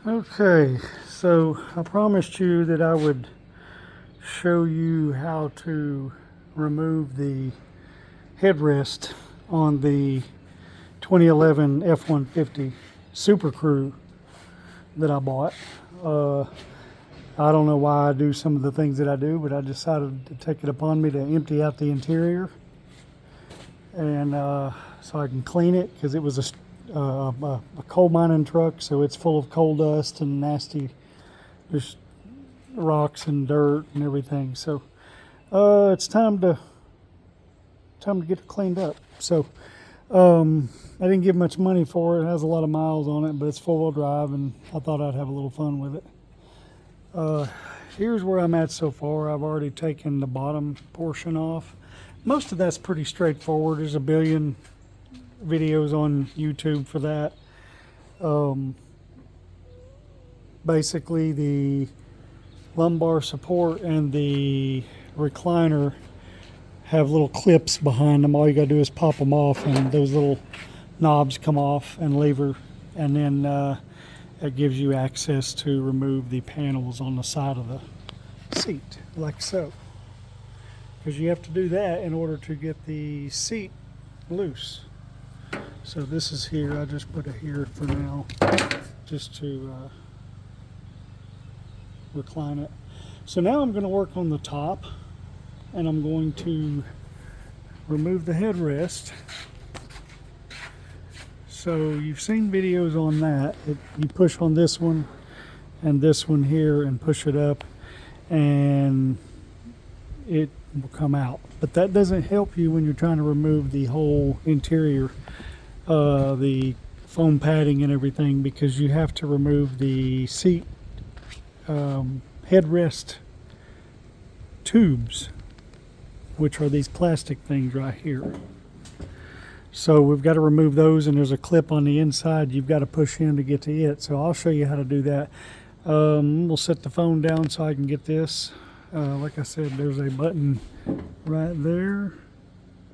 Okay, so I promised you that I would show you how to remove the headrest on the 2011 F-150 Super Crew that I bought. I don't know why I do some of the things that I do, but I decided to take it upon me to empty out the interior, and so I can clean it, because it was a coal mining truck, so it's full of coal dust and nasty, just rocks and dirt and everything. So it's time to get it cleaned up. So I didn't give much money for it. It has a lot of miles on it, but it's four-wheel drive, and I thought I'd have a little fun with it. Here's where I'm at so far. I've already taken the bottom portion off. Most of that's pretty straightforward. There's a billion videos on YouTube for that. Basically, the lumbar support and the recliner have little clips behind them. All you gotta do is pop them off, and those little knobs come off, and lever, and then it gives you access to remove the panels on the side of the seat, like so. Because you have to do that in order to get the seat loose. So this is here. I just put it here for now, just to recline it. So now I'm going to work on the top, and I'm going to remove the headrest. So you've seen videos on that. You push on this one and this one here and push it up, and it will come out. But that doesn't help you when you're trying to remove the whole interior, the foam padding and everything, because you have to remove the seat headrest tubes, which are these plastic things right here. So we've got to remove those, and there's a clip on the inside you've got to push in to get to it. So I'll show you how to do that. We'll set the phone down so I can get this. Like I said, there's a button right there,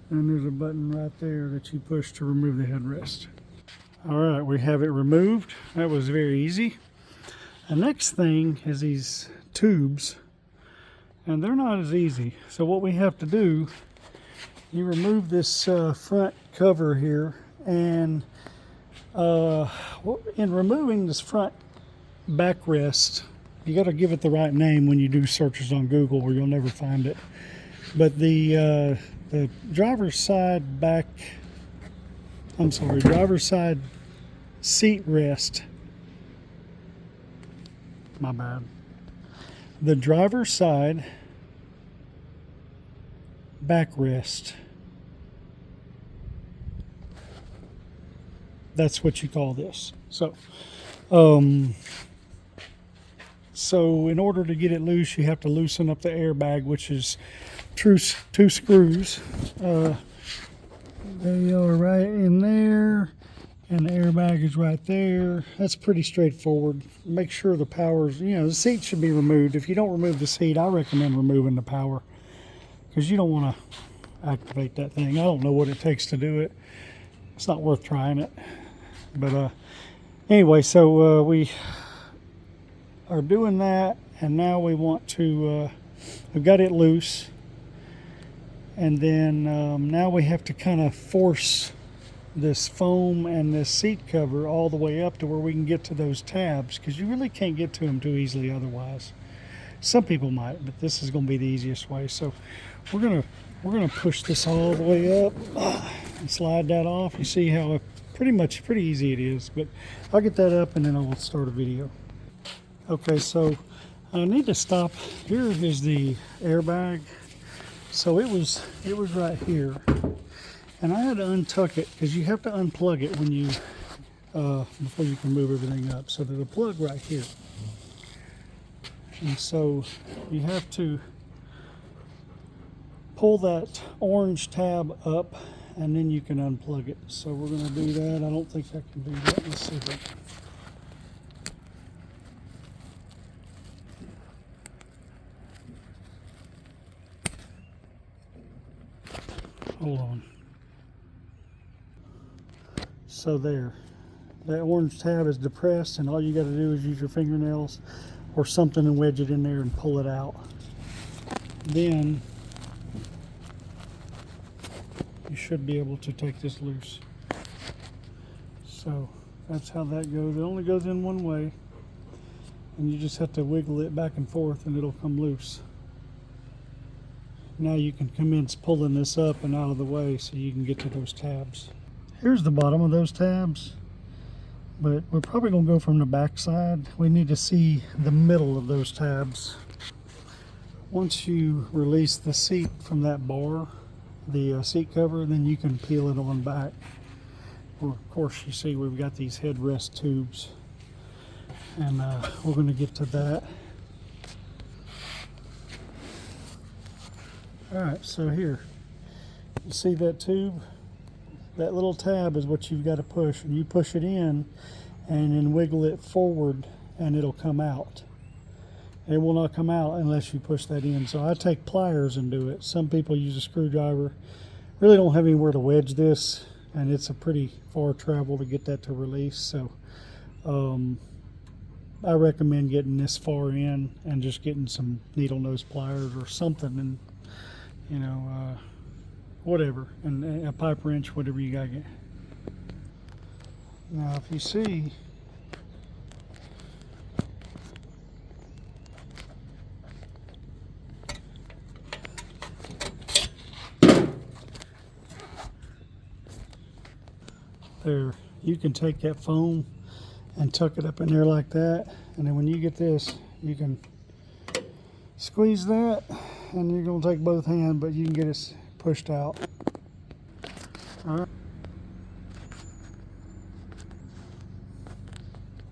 and there's a button right there that you push to remove the headrest. All right, we have it removed. That was very easy. The next thing is these tubes, and they're not as easy. So what we have to do, you remove this front cover here, and in removing this front backrest, you got to give it the right name when you do searches on Google, or you'll never find it. But the driver's side driver's side seat rest. My bad. The driver's side backrest. That's what you call this. So in order to get it loose, you have to loosen up the airbag, which is two screws. They are right in there, and the airbag is right there. That's pretty straightforward. Make sure the power's, the seat should be removed. If you don't remove the seat, I recommend removing the power, because you don't want to activate that thing. I don't know what it takes to do it. It's not worth trying it. But anyway, so we are doing that, and now we want to, we've got it loose, and then now we have to kind of force this foam and this seat cover all the way up to where we can get to those tabs, because you really can't get to them too easily otherwise. Some people might, but this is going to be the easiest way. So we're gonna push this all the way up and slide that off. You see how pretty easy it is, but I'll get that up and then I'll start a video. Okay, so I need to stop. Here is the airbag. So it was right here, and I had to untuck it, because you have to unplug it when you before you can move everything up. So there's a plug right here, and so you have to pull that orange tab up, and then you can unplug it. So we're going to do that. I don't think I can do that. Let's see if I can. Hold on. So there. that orange tab is depressed, and all you got to do is use your fingernails or something and wedge it in there and pull it out. Then you should be able to take this loose. So that's how that goes. It only goes in one way, and you just have to wiggle it back and forth and it'll come loose. Now you can commence pulling this up and out of the way so you can get to those tabs. Here's the bottom of those tabs, but we're probably going to go from the back side. We need to see the middle of those tabs. Once you release the seat from that bar, the seat cover, then you can peel it on back. Well, of course, you see we've got these headrest tubes, and we're going to get to that. Alright, so here, you see that tube? That little tab is what you've got to push, and you push it in and then wiggle it forward and it'll come out. It will not come out unless you push that in. So I take pliers and do it. Some people use a screwdriver. Really don't have anywhere to wedge this, and it's a pretty far travel to get that to release. So I recommend getting this far in and just getting some needle nose pliers or something, and you know, whatever, and a pipe wrench, whatever you gotta get. Now, if you see, there, you can take that foam and tuck it up in there like that, and then when you get this, you can squeeze that, and you're going to take both hands, but you can get it pushed out. All right.